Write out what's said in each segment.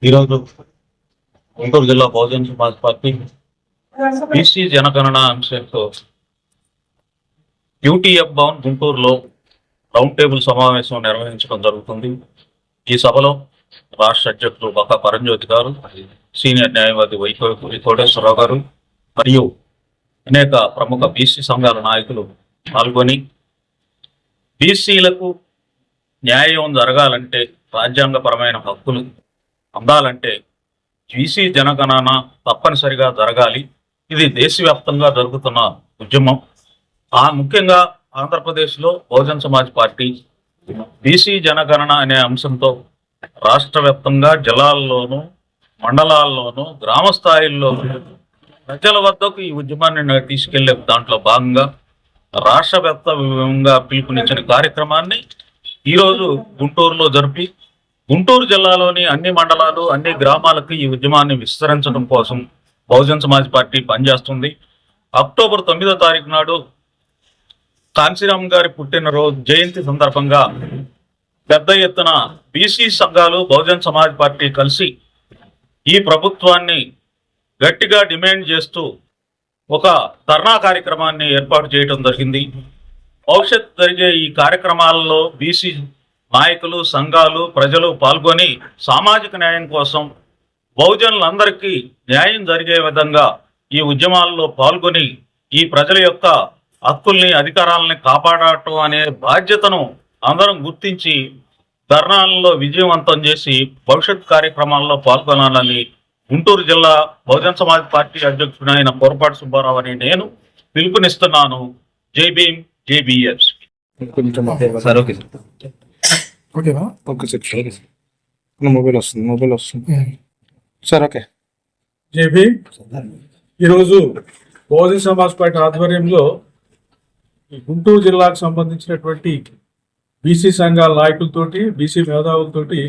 ఈరోజు గుంటూరు జిల్లా Bahujan Samaj party BC జనగణన అంశంతో యూటీఎఫ్ భవన్ గుంటూరులో రౌండ్ టేబుల్ సమావేశం నిర్వహించడం జరుగుతుంది. ఈ సభలో రాష్ట్ర అధ్యక్షులు బకా పరంజ్యోతి గారు, సీనియర్ న్యాయవాది వైకోటి కోటేశ్వరరావు గారు మరియు అనేక ప్రముఖ బీసీ సంఘాల నాయకులు పాల్గొని బీసీలకు న్యాయం జరగాలంటే, రాజ్యాంగపరమైన హక్కులు అందాలంటే బీసీ జనగణన తప్పనిసరిగా జరగాలి. ఇది దేశవ్యాప్తంగా జరుగుతున్న ఉద్యమం. ముఖ్యంగా ఆంధ్రప్రదేశ్లో బహుజన్ సమాజ్ పార్టీ బీసీ జనగణన అనే అంశంతో రాష్ట్ర వ్యాప్తంగా జిల్లాల్లోనూ, మండలాల్లోనూ, గ్రామ స్థాయిల్లోనూ ప్రజల వద్దకు ఈ ఉద్యమాన్ని తీసుకెళ్లే దాంట్లో భాగంగా రాష్ట్ర వ్యాప్తంగా పిలుపునిచ్చిన కార్యక్రమాన్ని ఈరోజు గుంటూరులో జరిపి గుంటూరు జిల్లాలోని అన్ని మండలాలు, అన్ని గ్రామాలకు ఈ ఉద్యమాన్ని విస్తరించడం కోసం బహుజన్ సమాజ్ పార్టీ పనిచేస్తుంది. అక్టోబర్ 9వ తారీఖు నాడు కాంశీరామ్ గారి పుట్టినరోజు జయంతి సందర్భంగా పెద్ద ఎత్తున బీసీ సంఘాలు, బహుజన్ సమాజ్ పార్టీ కలిసి ఈ ప్రభుత్వాన్ని గట్టిగా డిమాండ్ చేస్తూ ఒక ధర్నా కార్యక్రమాన్ని ఏర్పాటు చేయడం జరిగింది. భవిష్యత్ జరిగే ఈ కార్యక్రమాలలో బీసీ నాయకులు, సంఘాలు, ప్రజలు పాల్గొని సామాజిక న్యాయం కోసం బహుజనులందరికీ న్యాయం జరిగే విధంగా ఈ ఉద్యమాల్లో పాల్గొని ఈ ప్రజల యొక్క హక్కుల్ని, అధికారాలని కాపాడటం అనే బాధ్యతను అందరం గుర్తించి ధర్నాలలో విజయవంతం చేసి భవిష్యత్ కార్యక్రమాల్లో పాల్గొనాలని గుంటూరు జిల్లా బహుజన్ సమాజ్ పార్టీ అధ్యక్షుడైన పొరపాటి సుబ్బారావు అని నేను పిలుపునిస్తున్నాను. జై భీమ్, జై బిఎస్. మొబైల్ వస్తుంది సార్. ఓకే. జై భీమ్. ఈరోజు బహుజన్ సమాజ్ పార్టీ ఆధ్వర్యంలో గుంటూరు జిల్లాకు సంబంధించినటువంటి బీసీ సంఘాల నాయకులతోటి, బీసీ మేధావులతోటి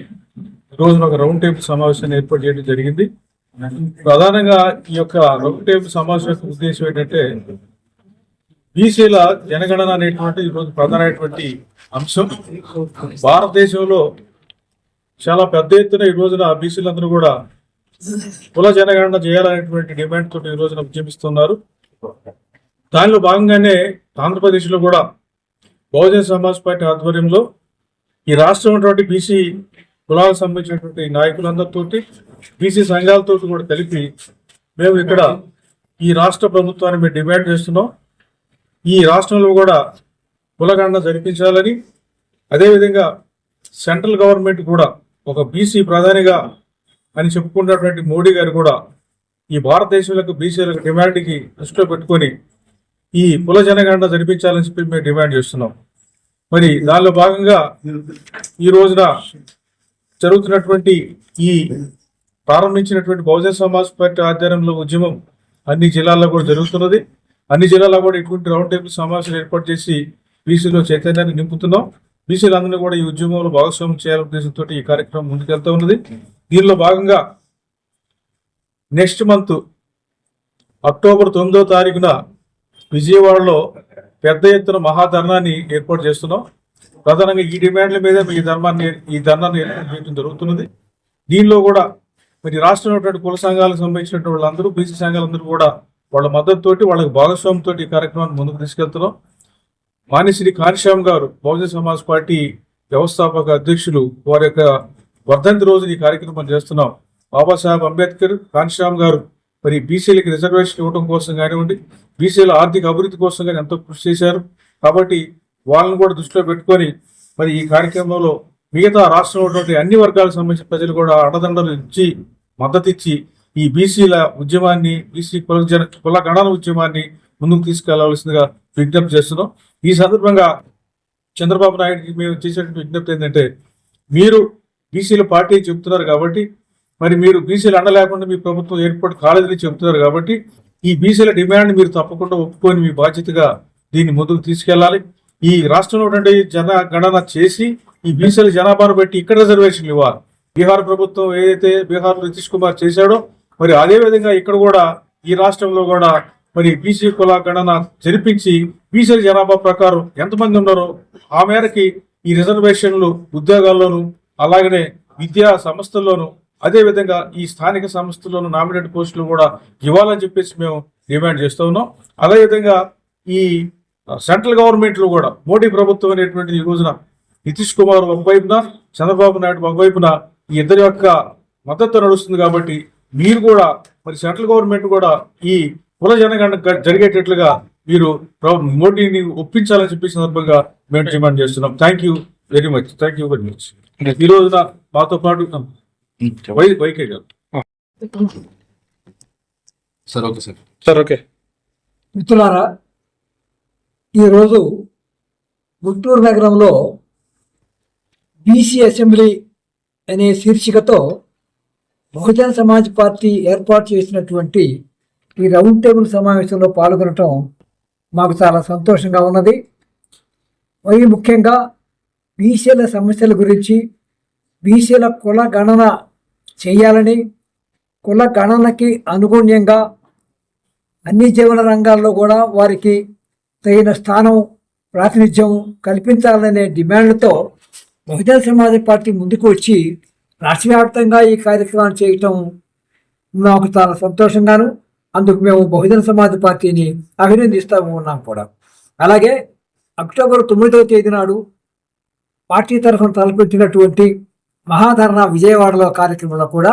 ఈరోజు ఒక రౌండ్ టేబుల్ సమావేశాన్ని ఏర్పాటు చేయడం జరిగింది. ప్రధానంగా ఈ యొక్క రౌండ్ టేబుల్ సమావేశం యొక్క ఉద్దేశం ఏంటంటే, బీసీల జనగణన అనేటువంటి ఈరోజు ప్రధానమైనటువంటి అంశం. భారతదేశంలో చాలా పెద్ద ఎత్తున ఈ రోజున బీసీలందరూ కూడా కుల జనగణన చేయాలనేటువంటి డిమాండ్ తోటి ఈ రోజున ఉద్యమిస్తున్నారు. దానిలో భాగంగానే ఆంధ్రప్రదేశ్లో కూడా బహుజన్ సమాజ్ పార్టీ ఆధ్వర్యంలో ఈ రాష్ట్రం ఉన్నటువంటి బీసీ కులాలకు సంబంధించినటువంటి నాయకులందరితోటి, బీసీ సంఘాలతో కూడా కలిపి మేము ఇక్కడ ఈ రాష్ట్ర ప్రభుత్వాన్ని మేము డిమాండ్ చేస్తున్నాం. ఈ రాష్ట్రంలో కూడా కులగణన జరిపించాలని, అదేవిధంగా సెంట్రల్ గవర్నమెంట్ కూడా ఒక బీసీ ప్రధానిగా అని చెప్పుకున్నటువంటి మోడీ గారు కూడా ఈ భారతదేశంలో బీసీలకు డిమాండ్కి దృష్టిలో పెట్టుకొని ఈ కుల జనగణన జరిపించాలని చెప్పి మేము డిమాండ్ చేస్తున్నాం. మరి దానిలో భాగంగా ఈ రోజున జరుగుతున్నటువంటి ఈ ప్రారంభించినటువంటి బహుజన్ సమాజ్ పార్టీ ఆధ్వర్యంలో ఉద్యమం అన్ని జిల్లాల్లో కూడా జరుగుతున్నది. అన్ని జిల్లాల్లో కూడా ఇటువంటి రౌండ్ టేబుల్ సమావేశాలు ఏర్పాటు చేసి బీసీలో చైతన్యాన్ని నింపుతున్నాం. బీసీలందరినీ కూడా ఈ ఉద్యమంలో భాగస్వామ్యం చేయాలనే ఉద్దేశంతో ఈ కార్యక్రమం ముందుకెళ్తా ఉన్నది. దీనిలో భాగంగా నెక్స్ట్ మంత్ అక్టోబర్ 9వ తారీఖున విజయవాడలో పెద్ద ఎత్తున మహాధర్నాన్ని ఏర్పాటు చేస్తున్నాం. ప్రధానంగా ఈ డిమాండ్ల మీద ఈ ధర్నాన్ని ఏర్పాటు చేయడం జరుగుతున్నది. దీనిలో కూడా మరి రాష్ట్రంలో కుల సంఘాలకు సంబంధించినటువంటి వాళ్ళందరూ, బీసీ సంఘాలందరూ కూడా వాళ్ళ మద్దతుతోటి, వాళ్ళకి భాగస్వామ్యంతో ఈ కార్యక్రమాన్ని ముందుకు తీసుకెళ్తున్నాం. మానిశ్రీ కాంశీరామ్ గారు, బహుజన్ సమాజ్ పార్టీ వ్యవస్థాపక అధ్యక్షులు, వారి యొక్క వర్ధంతి రోజున ఈ కార్యక్రమం చేస్తున్నాం. బాబాసాహెబ్ అంబేద్కర్, కాంశీరామ్ గారు మరి బీసీలకి రిజర్వేషన్ ఇవ్వడం కోసం కానివ్వండి, బీసీల ఆర్థిక అభివృద్ధి కోసం కానీ ఎంతో కృషి చేశారు. కాబట్టి వాళ్ళని కూడా దృష్టిలో పెట్టుకొని మరి ఈ కార్యక్రమంలో మిగతా రాష్ట్రంలో ఉన్నటువంటి అన్ని వర్గాలకు సంబంధించిన ప్రజలు కూడా అండదండలు ఇచ్చి, మద్దతు ఇచ్చి ఈ బీసీల ఉద్యమాన్ని, బీసీ కుల గణన ఉద్యమాన్ని ముందుకు తీసుకెళ్లవలసిందిగా విజ్ఞప్తి చేస్తున్నాం. ఈ సందర్భంగా చంద్రబాబు నాయుడుకి మేము చేసేటువంటి విజ్ఞప్తి ఏంటంటే, మీరు బీసీల పార్టీ చెబుతున్నారు కాబట్టి, మరి మీరు బీసీలు అండ లేకుండా మీ ప్రభుత్వం ఏర్పాటు కాలేదని చెబుతున్నారు కాబట్టి, ఈ బీసీల డిమాండ్ మీరు తప్పకుండా ఒప్పుకొని మీ బాధ్యతగా దీన్ని ముందుకు తీసుకెళ్లాలి. ఈ రాష్ట్రంలో ఉన్నటువంటి జనగణన చేసి ఈ బీసీల జనాభాను బట్టి ఇక్కడ రిజర్వేషన్లు ఇవ్వాలి. బీహార్ ప్రభుత్వం ఏదైతే బీహార్ నితీష్ కుమార్ చేశాడో, మరి అదే విధంగా ఇక్కడ కూడా ఈ రాష్ట్రంలో కూడా మరి బీసీ కుల గణన జరిపించి బీసీల జనాభా ప్రకారం ఎంతమంది ఉన్నారో ఆ మేరకి ఈ రిజర్వేషన్లు ఉద్యోగాల్లోనూ, అలాగనే విద్యా సంస్థల్లోనూ అదేవిధంగా ఈ స్థానిక సంస్థల్లోని నామినేట్ పోస్టులు కూడా ఇవ్వాలని చెప్పేసి మేము డిమాండ్ చేస్తూ ఉన్నాం. అదేవిధంగా ఈ సెంట్రల్ గవర్నమెంట్లో కూడా మోడీ ప్రభుత్వం అనేటువంటిది ఈ రోజున నితీష్ కుమార్ ఒకవైపున, చంద్రబాబు నాయుడు ఒకవైపున ఈ ఇద్దరి యొక్క మద్దతు నడుస్తుంది. కాబట్టి మీరు కూడా మరి సెంట్రల్ గవర్నమెంట్ కూడా ఈ కుల జనగణన జరిగేటట్లుగా మీరు మోడీని ఒప్పించాలని చెప్పే సందర్భంగా మేము డిమాండ్ చేస్తున్నాం. Thank you very much. ఈ రోజున మాతో పాటు వైకే గారు. Sir okay. మిత్రులారా, ఈరోజు గుంటూరు నగరంలో బీసీ అసెంబ్లీ అనే శీర్షికతో బహుజన సమాజ్ పార్టీ ఏర్పాటు చేసినటువంటి ఈ రౌండ్ టేబుల్ సమావేశంలో పాల్గొనటం మాకు చాలా సంతోషంగా ఉన్నది. మరి ముఖ్యంగా బీసీల సమస్యల గురించి, బీసీల కుల గణన చేయాలని, కుల గణనకి అనుగుణ్యంగా అన్ని జీవన రంగాల్లో కూడా వారికి తగిన స్థానం, ప్రాతినిధ్యం కల్పించాలనే డిమాండ్లతో బహుజన సమాజ్ పార్టీ ముందుకు వచ్చి రాష్ట్ర వ్యాప్తంగా ఈ కార్యక్రమాన్ని చేయటం నాకు చాలా సంతోషంగాను, అందుకు మేము బహుజన సమాజ్ పార్టీని అభినందిస్తూ ఉన్నాం కూడా. అలాగే అక్టోబర్ 9వ తేదీ నాడు పార్టీ తరఫున తలపెట్టినటువంటి మహాధరణ విజయవాడలో కార్యక్రమంలో కూడా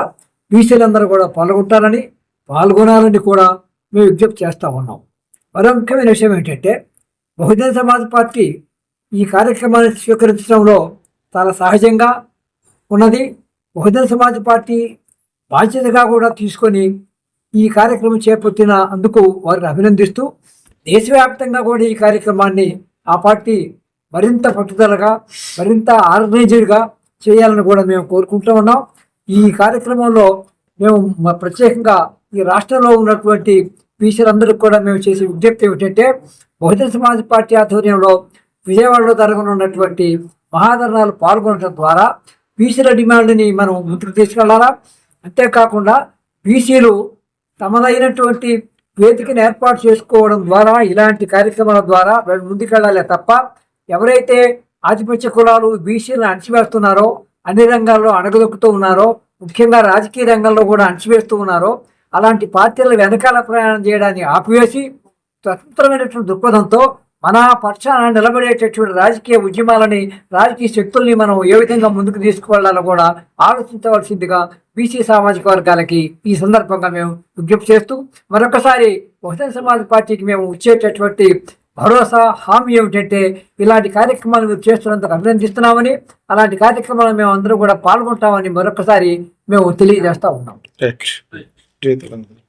బీసీలందరూ కూడా పాల్గొనాలని కూడా మేము విజ్ఞప్తి చేస్తూ ఉన్నాం. మరో ముఖ్యమైన విషయం ఏంటంటే, బహుజన సమాజ్ పార్టీ ఈ కార్యక్రమాన్ని స్వీకరించడంలో చాలా సహజంగా ఉన్నది. బహుజన సమాజ్ పార్టీ బాధ్యతగా కూడా తీసుకొని ఈ కార్యక్రమం చేపట్టిన అందుకు వారిని అభినందిస్తూ, దేశవ్యాప్తంగా కూడా ఈ కార్యక్రమాన్ని ఆ పార్టీ మరింత పట్టుదలగా, మరింత ఆర్గనైజ్డ్గా చేయాలని కూడా మేము కోరుకుంటూ ఉన్నాం. ఈ కార్యక్రమంలో మేము ప్రత్యేకంగా ఈ రాష్ట్రంలో ఉన్నటువంటి బీసీలందరికీ కూడా మేము చేసే విజ్ఞప్తి ఏమిటంటే, బహుజన సమాజ్ పార్టీ ఆధ్వర్యంలో విజయవాడలో జరగనున్నటువంటి మహాధర్నాలు పాల్గొనడం ద్వారా బీసీల డిమాండ్ని మనం ముందుకు తీసుకెళ్లాలా. అంతేకాకుండా బీసీలు తమదైనటువంటి వేదికను ఏర్పాటు చేసుకోవడం ద్వారా, ఇలాంటి కార్యక్రమాల ద్వారా ముందుకెళ్లాలే తప్ప ఎవరైతే ఆధిపత్య కులాలు బీసీలను అణచివేస్తున్నారో, అన్ని రంగాల్లో అణగదొక్కుతూ ఉన్నారో, ముఖ్యంగా రాజకీయ రంగంలో కూడా అణచివేస్తూ ఉన్నారో, అలాంటి పార్టీల వెనకాల ప్రయాణం చేయడాన్ని ఆపివేసి స్వతంత్రమైనటువంటి దృక్పథంతో మన పక్షాన నిలబడేటటువంటి రాజకీయ ఉద్యమాలని, రాజకీయ శక్తుల్ని మనం ఏ విధంగా ముందుకు తీసుకువెళ్లాలో కూడా ఆలోచించవలసిందిగా బీసీ సామాజిక వర్గాలకి ఈ సందర్భంగా మేము విజ్ఞప్తి చేస్తూ, మరొకసారి బహుజన సమాజ్ పార్టీకి మేము ఇచ్చేటటువంటి భరోసా, హామీ ఏమిటంటే, ఇలాంటి కార్యక్రమాలు మీరు చేస్తున్నందుకు అభినందిస్తున్నామని, అలాంటి కార్యక్రమాలు మేము అందరూ కూడా పాల్గొంటామని మరొకసారి మేము తెలియజేస్తా ఉన్నాం. జై తెలంగాణ.